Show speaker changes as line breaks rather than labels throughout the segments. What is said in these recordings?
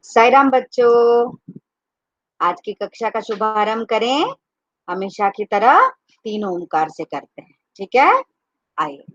साई राम बच्चों, आज की कक्षा का शुभारंभ करें। हमेशा की तरह 3 ओंकार से करते हैं, ठीक है? आइए।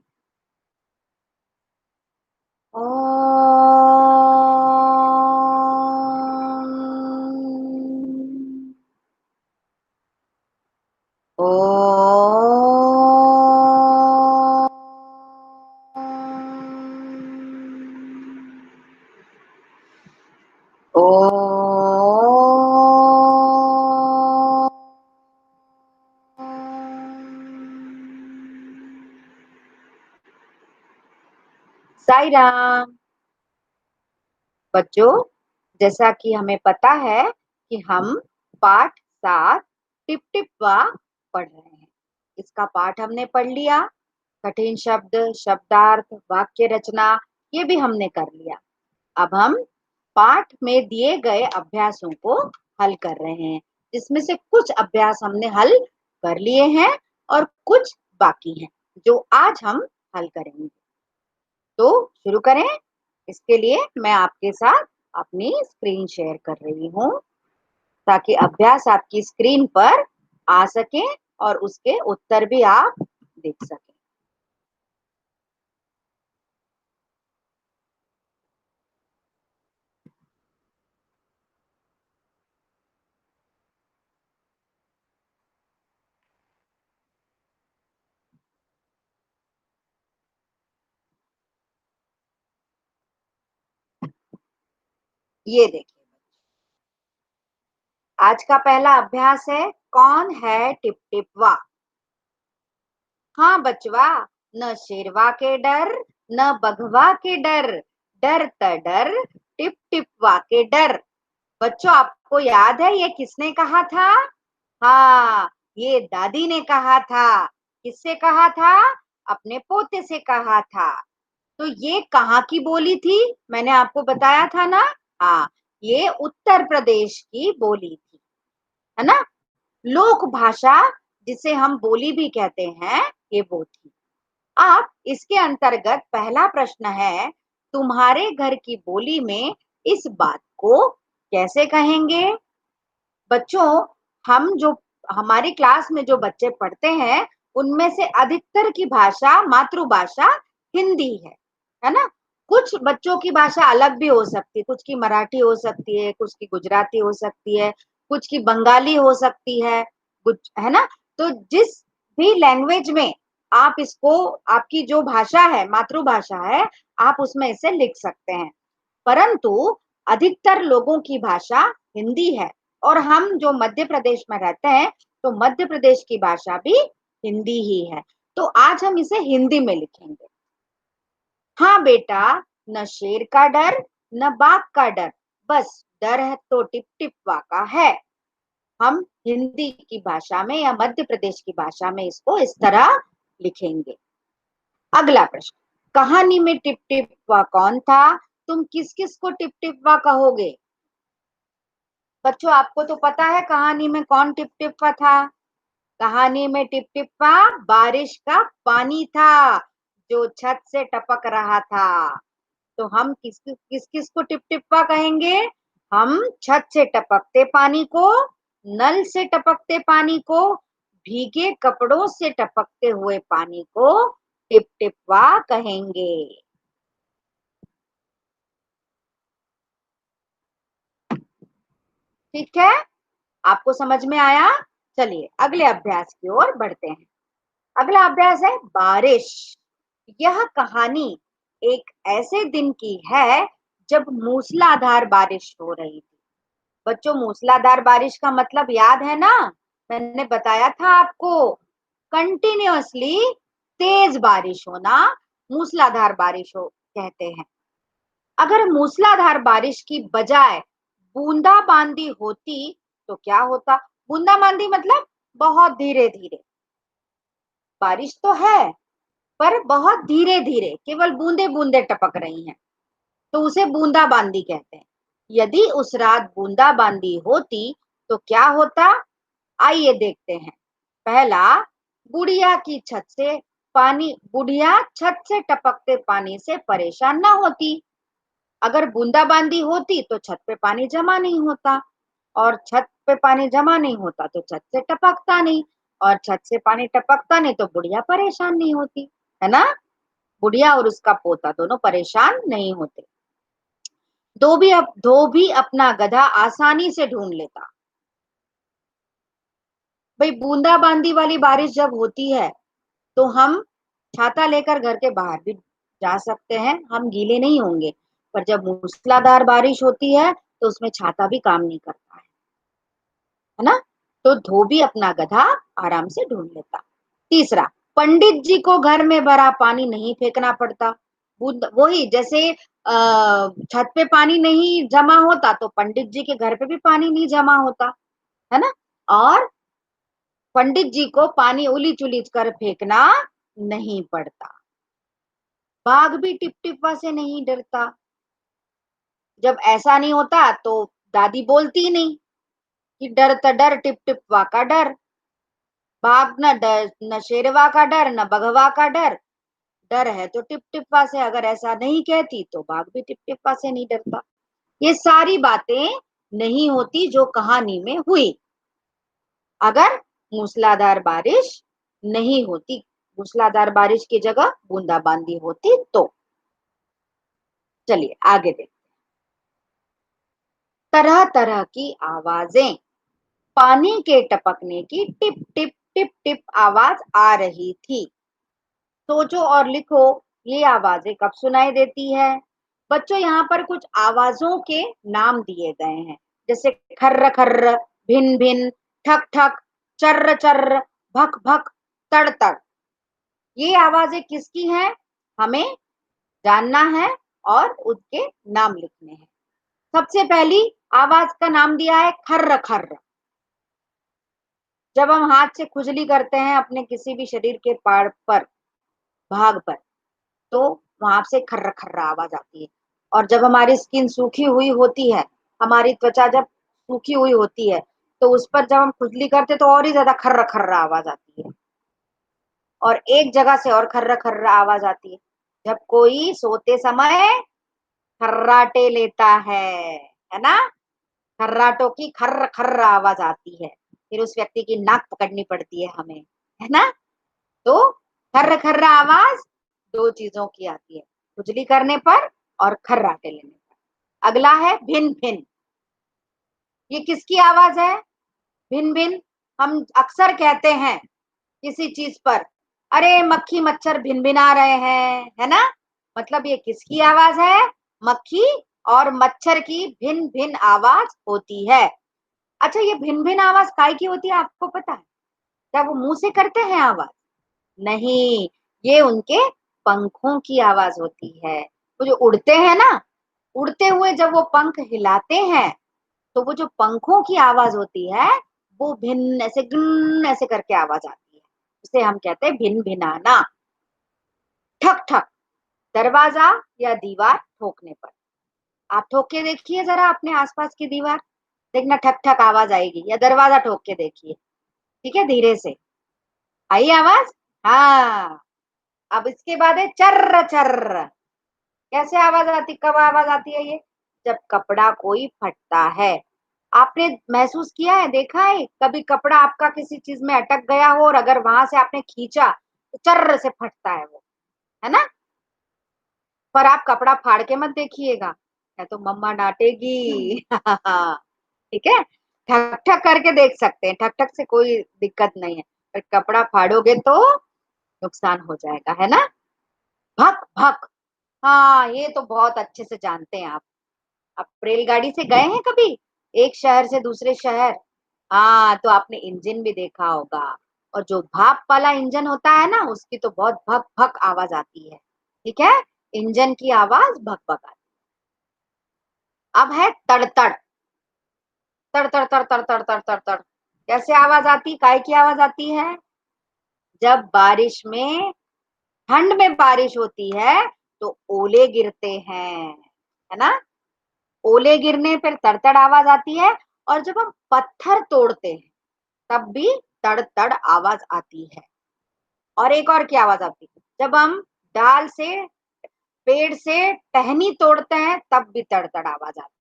साई राम बच्चों, जैसा कि हमें पता है कि हम पाठ 7 टिप टिप वा पढ़ रहे हैं। इसका पाठ हमने पढ़ लिया। कठिन शब्द, शब्दार्थ, वाक्य रचना ये भी हमने कर लिया। अब हम पाठ में दिए गए अभ्यासों को हल कर रहे हैं, जिसमें से कुछ अभ्यास हमने हल कर लिए हैं और कुछ बाकी हैं, जो आज हम हल करेंगे। तो शुरू करें। इसके लिए मैं आपके साथ अपनी स्क्रीन शेयर कर रही हूँ, ताकि अभ्यास आपकी स्क्रीन पर आ सके और उसके उत्तर भी आप देख सकें। ये देखिए, आज का पहला अभ्यास है, कौन है टिप टिपवा। हाँ बचवा, न शेरवा के डर, न बघवा के डर, डर त डर, टिप टिपवा के डर। बच्चों, आपको याद है ये किसने कहा था? हाँ, ये दादी ने कहा था। किससे कहा था? अपने पोते से कहा था। तो ये कहाँ की बोली थी? मैंने आपको बताया था ना। हाँ, ये उत्तर प्रदेश की बोली थी, है ना? लोक भाषा, जिसे हम बोली भी कहते हैं, ये वो थी। अब इसके अंतर्गत पहला प्रश्न है, तुम्हारे घर की बोली में इस बात को कैसे कहेंगे? बच्चों, हम जो हमारी क्लास में जो बच्चे पढ़ते हैं, उनमें से अधिकतर की भाषा, मातृभाषा हिंदी है ना? कुछ बच्चों की भाषा अलग भी हो सकती है, कुछ की मराठी हो सकती है, कुछ की गुजराती हो सकती है, कुछ की बंगाली हो सकती है, कुछ, है ना? तो जिस भी लैंग्वेज में आप इसको, आपकी जो भाषा है, मातृभाषा है, आप उसमें इसे लिख सकते हैं। परंतु अधिकतर लोगों की भाषा हिंदी है, और हम जो मध्य प्रदेश में रहते हैं, तो मध्य प्रदेश की भाषा भी हिंदी ही है। तो आज हम इसे हिंदी में लिखेंगे। हाँ बेटा, न शेर का डर, न बाघ का डर, बस डर है तो टिप टिपवा का है। हम हिंदी की भाषा में या मध्य प्रदेश की भाषा में इसको इस तरह लिखेंगे। अगला प्रश्न, कहानी में टिप टिपवा कौन था? तुम किस किस को टिप टिपवा कहोगे? बच्चों, आपको तो पता है कहानी में कौन टिप टिपवा था। कहानी में टिप टिपवा बारिश का पानी था, जो छत से टपक रहा था। तो हम किस किस किस को टिप टिपवा कहेंगे? हम छत से टपकते पानी को, नल से टपकते पानी को, भीगे कपड़ों से टपकते हुए पानी को टिप टिपवा कहेंगे। ठीक है, आपको समझ में आया? चलिए अगले अभ्यास की ओर बढ़ते हैं। अगला अभ्यास है बारिश। यह कहानी एक ऐसे दिन की है जब मूसलाधार बारिश हो रही थी। बच्चों, मूसलाधार बारिश का मतलब याद है ना? मैंने बताया था आपको, कंटिन्यूअसली तेज बारिश होना मूसलाधार बारिश हो कहते हैं। अगर मूसलाधार बारिश की बजाय बूंदाबांदी होती तो क्या होता? बूंदाबांदी मतलब बहुत धीरे धीरे। बारिश तो है, पर बहुत धीरे धीरे, केवल बूंदे बूंदे टपक रही हैं, तो उसे बूंदाबांदी कहते हैं। यदि उस रात बूंदाबांदी होती तो क्या होता? आइए देखते हैं। पहला, बुढ़िया छत से टपकते पानी से परेशान ना होती। अगर बूंदाबांदी होती तो छत पे पानी जमा नहीं होता, और छत पे पानी जमा नहीं होता तो छत से टपकता नहीं, और छत से पानी टपकता नहीं तो बुढ़िया परेशान नहीं होती, है ना। बुढ़िया और उसका पोता दोनों परेशान नहीं होते। धोबी अपना गधा आसानी से ढूंढ लेता। भाई बूंदाबांदी वाली बारिश जब होती है तो हम छाता लेकर घर के बाहर भी जा सकते हैं, हम गीले नहीं होंगे। पर जब मूसलाधार बारिश होती है तो उसमें छाता भी काम नहीं करता है ना। तो धोबी अपना गधा आराम से ढूंढ लेता। तीसरा, पंडित जी को घर में भरा पानी नहीं फेंकना पड़ता। वही जैसे छत पे पानी नहीं जमा होता तो पंडित जी के घर पे भी पानी नहीं जमा होता, है ना। और पंडित जी को पानी उलीच उलीच कर फेंकना नहीं पड़ता। बाघ भी टिप टिप्पा से नहीं डरता। जब ऐसा नहीं होता तो दादी बोलती ही नहीं कि डर त डर टिप टिप्पा का डर। बाघ न डर, न शेरवा का डर, न बघवा का डर। डर है तो टिप टिप्पा से, अगर ऐसा नहीं कहती तो बाघ भी टिप टिप्पा से नहीं डरता। ये सारी बातें नहीं होती जो कहानी में हुई अगर मूसलाधार बारिश नहीं होती, मूसलाधार बारिश की जगह बूंदाबांदी होती तो। चलिए आगे देखते। तरह तरह की आवाजें। पानी के टपकने की टिप टिप टिप टिप आवाज आ रही थी। सोचो और लिखो, ये आवाजें कब सुनाई देती है। बच्चों यहाँ पर कुछ आवाजों के नाम दिए गए हैं, जैसे खर्र खर्र, भिन भिन, ठक ठक, चर्र चर्र, भक भक, तड़ तड़। ये आवाजें किसकी हैं, हमें जानना है और उसके नाम लिखने हैं। सबसे पहली आवाज का नाम दिया है खर्र खर्र। जब हम हाथ से खुजली करते हैं अपने किसी भी शरीर के पार्ट पर, भाग पर, तो वहां से खर्र खर्र आवाज आती है। और जब हमारी स्किन सूखी हुई होती है, हमारी त्वचा जब सूखी हुई होती है, तो उस पर जब हम खुजली करते तो और ही ज्यादा खर्र खर्र आवाज आती है। और एक जगह से और खर्र खर्र आवाज आती है, जब कोई सोते समय खर्राटे लेता है ना। खर्राटों की खर्र खर्र आवाज आती है, फिर उस व्यक्ति की नाक पकड़नी पड़ती है हमें, है ना। तो खर्र खर्र आवाज दो चीजों की आती है, खुजली करने पर और खर्राटे लेने पर। अगला है भिन भिन। ये किसकी आवाज है, भिन भिन। हम अक्सर कहते हैं किसी चीज पर, अरे मक्खी मच्छर भिन भिना रहे हैं, है ना। मतलब ये किसकी आवाज है, मक्खी और मच्छर की भिन भिन आवाज होती है। अच्छा, ये भिन भिन आवाज काय की होती है आपको पता है, क्या वो मुंह से करते हैं आवाज, नहीं, ये उनके पंखों की आवाज होती है। वो जो उड़ते हैं ना, उड़ते हुए जब वो पंख हिलाते हैं तो वो जो पंखों की आवाज होती है, वो भिन्न ऐसे गुन ऐसे करके आवाज आती है, उसे हम कहते हैं भिन भिनाना। ठक ठक, दरवाजा या दीवार ठोकने पर। आप ठोक के देखिए जरा अपने आसपास की दीवार, देखना ठक ठक आवाज आएगी। या दरवाजा ठोक के देखिए, ठीक है, धीरे से आई आवाज। हाँ, अब इसके बाद है चर्र चर्र। कैसे आवाज आती, कब आवाज आती है ये, जब कपड़ा कोई फटता है। आपने महसूस किया है, देखा है कभी कपड़ा आपका किसी चीज में अटक गया हो और अगर वहां से आपने खींचा तो चर्र से फटता है वो, है ना। पर आप कपड़ा फाड़ के मत देखिएगा, या तो मम्मा डांटेगी। ठीक है, ठक ठक करके देख सकते हैं, ठक ठक से कोई दिक्कत नहीं है, पर कपड़ा फाड़ोगे तो नुकसान हो जाएगा, है ना। भक भक, हाँ ये तो बहुत अच्छे से जानते हैं आप रेलगाड़ी से गए हैं कभी एक शहर से दूसरे शहर। हाँ, तो आपने इंजन भी देखा होगा, और जो भाप वाला इंजन होता है ना, उसकी तो बहुत भक भक आवाज आती है। ठीक है, इंजन की आवाज भक भक आती है। अब है तड़तड़। तड़ तड़ तड़ तड़ तड़ तड़ तड़ तड़, कैसे आवाज आती, काय की आवाज आती है, जब बारिश में, ठंड में बारिश होती है तो ओले गिरते हैं, है ना। ओले गिरने पर तड़तड़ आवाज आती है। और जब हम पत्थर तोड़ते हैं तब भी तड़ तड़ आवाज आती है। और एक और क्या आवाज आती है, जब हम डाल से पेड़ से टहनी तोड़ते हैं तब भी तड़तड़ आवाज आती है।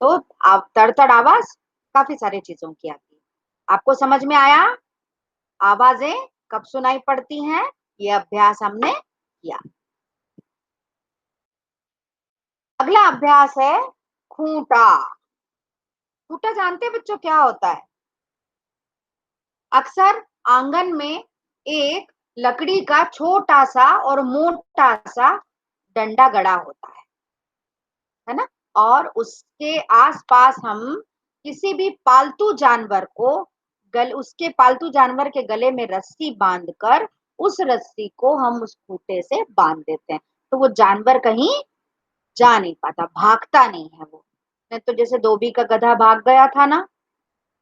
तो तड़तड़ आवाज काफी सारी चीजों की आती है। आपको समझ में आया? आवाजें कब सुनाई पड़ती हैं? ये अभ्यास हमने किया। अगला अभ्यास है खूंटा। खूंटा जानते हैं बच्चों क्या होता है? अक्सर आंगन में एक लकड़ी का छोटा सा और मोटा सा डंडा गड़ा होता है ना? और उसके आसपास हम किसी भी पालतू जानवर को उसके पालतू जानवर के गले में रस्सी बांधकर उस रस्सी को हम उस खूंटे से बांध देते हैं, तो वो जानवर कहीं जा नहीं पाता, भागता नहीं है वो। नहीं तो जैसे धोबी का गधा भाग गया था ना,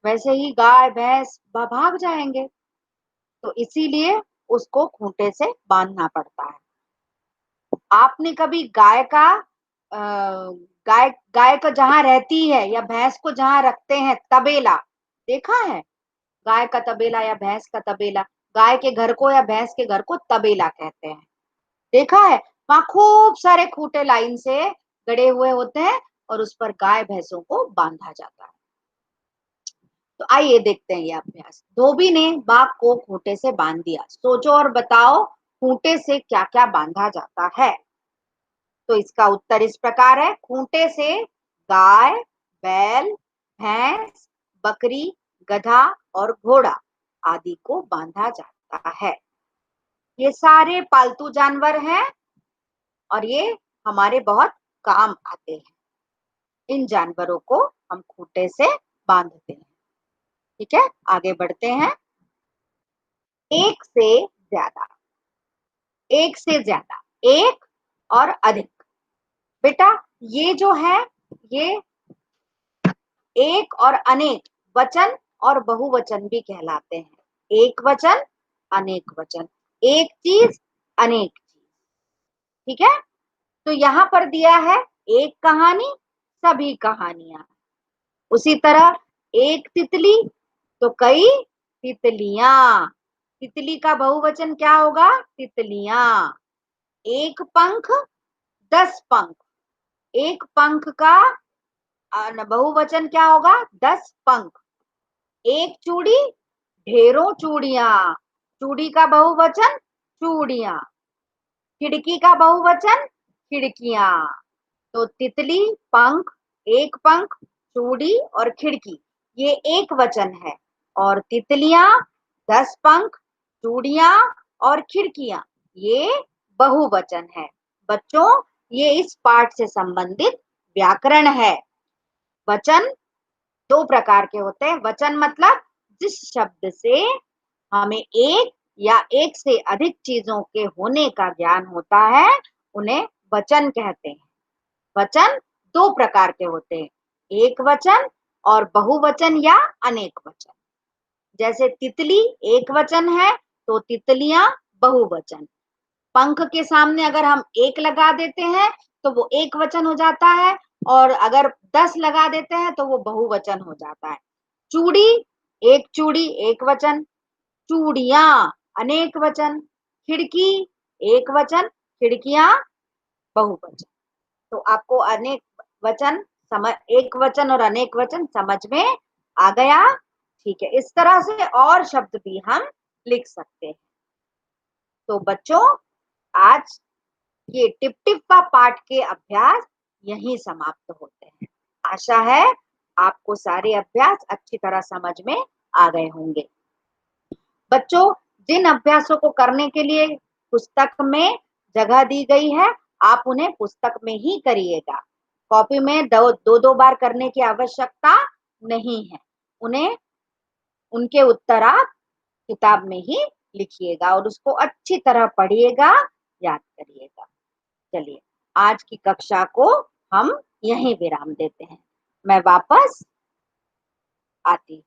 वैसे ही गाय भैंस भाग जाएंगे। तो इसीलिए उसको खूंटे से बांधना पड़ता है। आपने कभी गाय का गाय गाय को जहां रहती है या भैंस को जहां रखते हैं तबेला देखा है? गाय का तबेला या भैंस का तबेला, गाय के घर को या भैंस के घर को तबेला कहते हैं। देखा है? वहां खूब सारे खूंटे लाइन से गड़े हुए होते हैं और उस पर गाय भैंसों को बांधा जाता है। तो आइए देखते हैं ये अभ्यास। धोबी ने बाघ को खूंटे से बांध दिया। सोचो और बताओ खूंटे से क्या क्या बांधा जाता है? तो इसका उत्तर इस प्रकार है। खूंटे से गाय, बैल, भैंस, बकरी, गधा और घोड़ा आदि को बांधा जाता है। ये सारे पालतू जानवर हैं और ये हमारे बहुत काम आते हैं। इन जानवरों को हम खूंटे से बांधते हैं। ठीक है, आगे बढ़ते हैं। एक से ज्यादा, एक से ज्यादा, एक और अधिक। बेटा ये जो है ये एक और अनेक वचन और बहुवचन भी कहलाते हैं। एक वचन, अनेक वचन, एक चीज, अनेक चीज। ठीक है, तो यहां पर दिया है एक कहानी, सभी कहानियां। उसी तरह एक तितली तो कई तितलियां। तितली का बहुवचन क्या होगा? तितलियां। एक पंख, 10 पंख। एक पंख का बहुवचन क्या होगा? 10 पंख। एक चूड़ी, ढेरों चूड़ियां। चूड़ी का बहुवचन चूड़ियां। खिड़की का बहुवचन खिड़कियां। तो तितली, पंख, एक पंख, चूड़ी और खिड़की ये एक वचन है। और तितलियां, 10 पंख, चूड़ियां और खिड़कियां ये बहुवचन है। बच्चों ये इस पाठ से संबंधित व्याकरण है। वचन दो प्रकार के होते हैं। वचन मतलब जिस शब्द से हमें एक या एक से अधिक चीजों के होने का ज्ञान होता है उन्हें वचन कहते हैं। वचन दो प्रकार के होते हैं, एक वचन और बहुवचन या अनेक वचन। जैसे तितली एक वचन है तो तितलियां बहुवचन। पंख के सामने अगर हम एक लगा देते हैं तो वो एक वचन हो जाता है, और अगर 10 लगा देते हैं तो वो बहुवचन हो जाता है। चूड़ी, एक चूड़ी एक वचन, चूड़ियां अनेक वचन, खिड़की एक वचन, खिड़कियां बहुवचन। तो आपको अनेक वचन समझ, एक वचन और अनेक वचन समझ में आ गया? ठीक है, इस तरह से और शब्द भी हम लिख सकते हैं। तो बच्चों आज ये टिप टिप्पा पाठ के अभ्यास यहीं समाप्त होते हैं। आशा है आपको सारे अभ्यास अच्छी तरह समझ में आ गए होंगे। बच्चों जिन अभ्यासों को करने के लिए पुस्तक में जगह दी गई है आप उन्हें पुस्तक में ही करिएगा। कॉपी में दो बार करने की आवश्यकता नहीं है। उन्हें उनके उत्तर आप किताब में ही लिखिएगा और उसको अच्छी तरह पढ़िएगा, याद करिएगा। चलिए आज की कक्षा को हम यहीं विराम देते हैं। मैं वापस आती हूँ।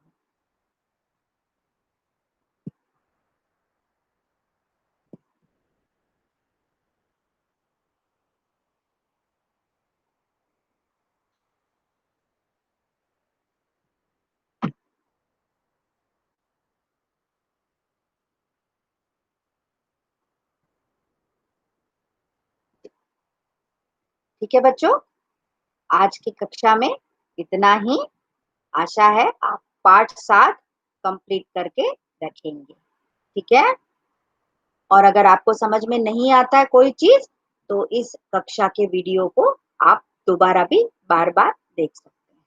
ठीक है बच्चों, आज की कक्षा में इतना ही। आशा है आप पाठ 7 कंप्लीट करके रखेंगे। ठीक है, और अगर आपको समझ में नहीं आता है कोई चीज तो इस कक्षा के वीडियो को आप दोबारा भी बार बार देख सकते हैं।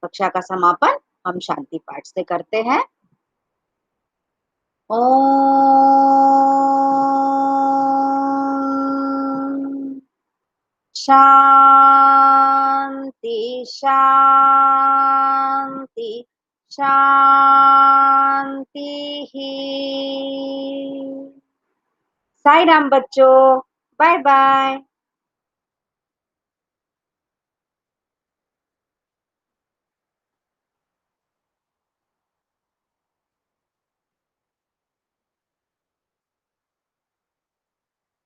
कक्षा का समापन हम शांति पाठ से करते हैं। ओम शांति शांति शांति ही। साई राम बच्चों, बाय बाय।